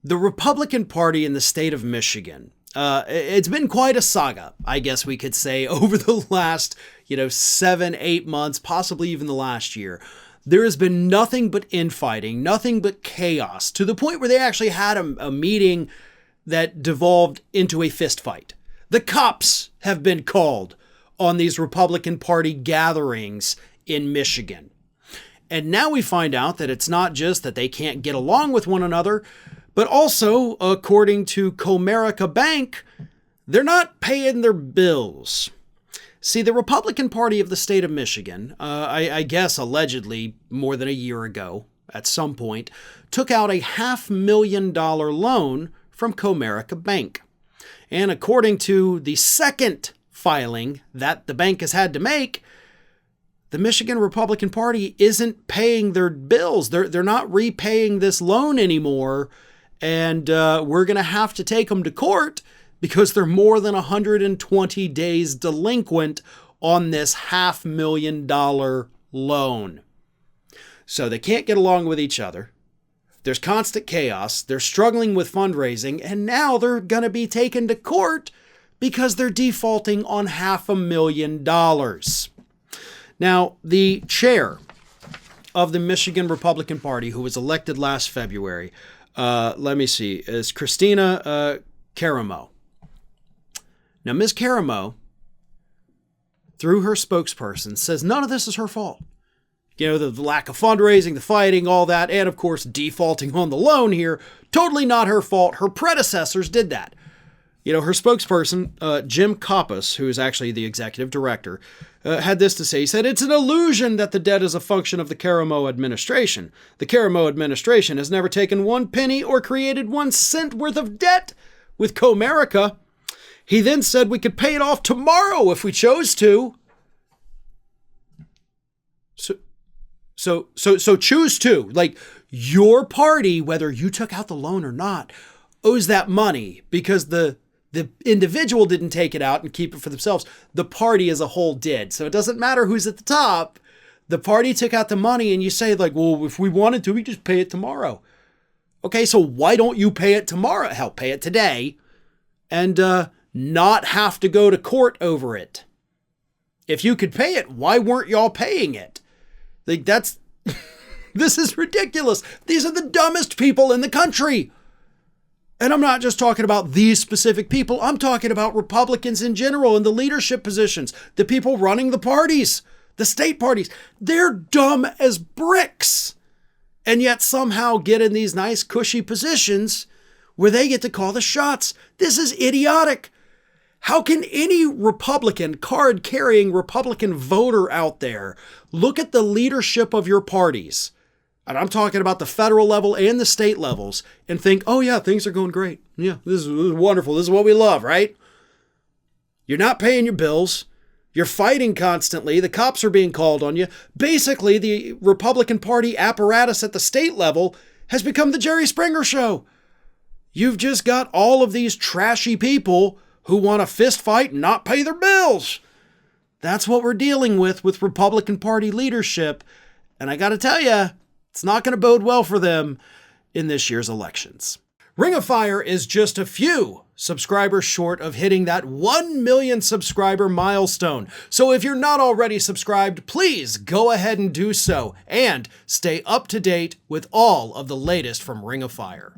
The Republican Party in the state of Michigan, it's been quite a saga, I guess we could say, over the last, 7, 8 months, possibly even the last year. There has been nothing but infighting, nothing but chaos, to the point where they actually had a meeting that devolved into a fist fight. The cops have been called on these Republican Party gatherings in Michigan. And now we find out that it's not just that they can't get along with one another, but also, according to Comerica Bank, they're not paying their bills. See, the Republican Party of the state of Michigan, I guess allegedly more than a year ago, at some point, took out a $500,000 loan from Comerica Bank. And according to the second filing that the bank has had to make, the Michigan Republican Party isn't paying their bills. They're not repaying this loan anymore, and we're going to have to take them to court because they're more than 120 days delinquent on this $500,000 loan. So they can't get along with each other. There's constant chaos. They're struggling with fundraising, and now they're going to be taken to court because they're defaulting on $500,000. Now, the chair of the Michigan Republican Party, who was elected last February, is Christina Caramo. Now, Ms. Caramo, through her spokesperson, says none of this is her fault. The lack of fundraising, the fighting, all that, and of course, defaulting on the loan here, totally not her fault. Her predecessors did that. Her spokesperson, Jim Koppas, who is actually the executive director, had this to say. He said, "It's an illusion that the debt is a function of the Caramo administration. The Caramo administration has never taken 1 penny or created 1 cent worth of debt with Comerica." He then said we could pay it off tomorrow if we chose to. So choose to. Like, your party, whether you took out the loan or not, owes that money because the individual didn't take it out and keep it for themselves. The party as a whole did. So it doesn't matter who's at the top. The party took out the money, and you say, like, well, if we wanted to, we just pay it tomorrow. Okay, so why don't you pay it tomorrow? Hell, pay it today and not have to go to court over it. If you could pay it, why weren't y'all paying it? Like, this is ridiculous. These are the dumbest people in the country. And I'm not just talking about these specific people. I'm talking about Republicans in general in the leadership positions, the people running the parties, the state parties. They're dumb as bricks, and yet somehow get in these nice cushy positions where they get to call the shots. This is idiotic. How can any Republican, card-carrying Republican voter out there look at the leadership of your parties, and I'm talking about the federal level and the state levels, and think, oh yeah, things are going great. Yeah, this is wonderful. This is what we love, right? You're not paying your bills. You're fighting constantly. The cops are being called on you. Basically, the Republican Party apparatus at the state level has become the Jerry Springer show. You've just got all of these trashy people who want to fist fight and not pay their bills. That's what we're dealing with Republican Party leadership. And I got to tell you, it's not going to bode well for them in this year's elections. Ring of Fire is just a few subscribers short of hitting that 1 million subscriber milestone. So if you're not already subscribed, please go ahead and do so and stay up to date with all of the latest from Ring of Fire.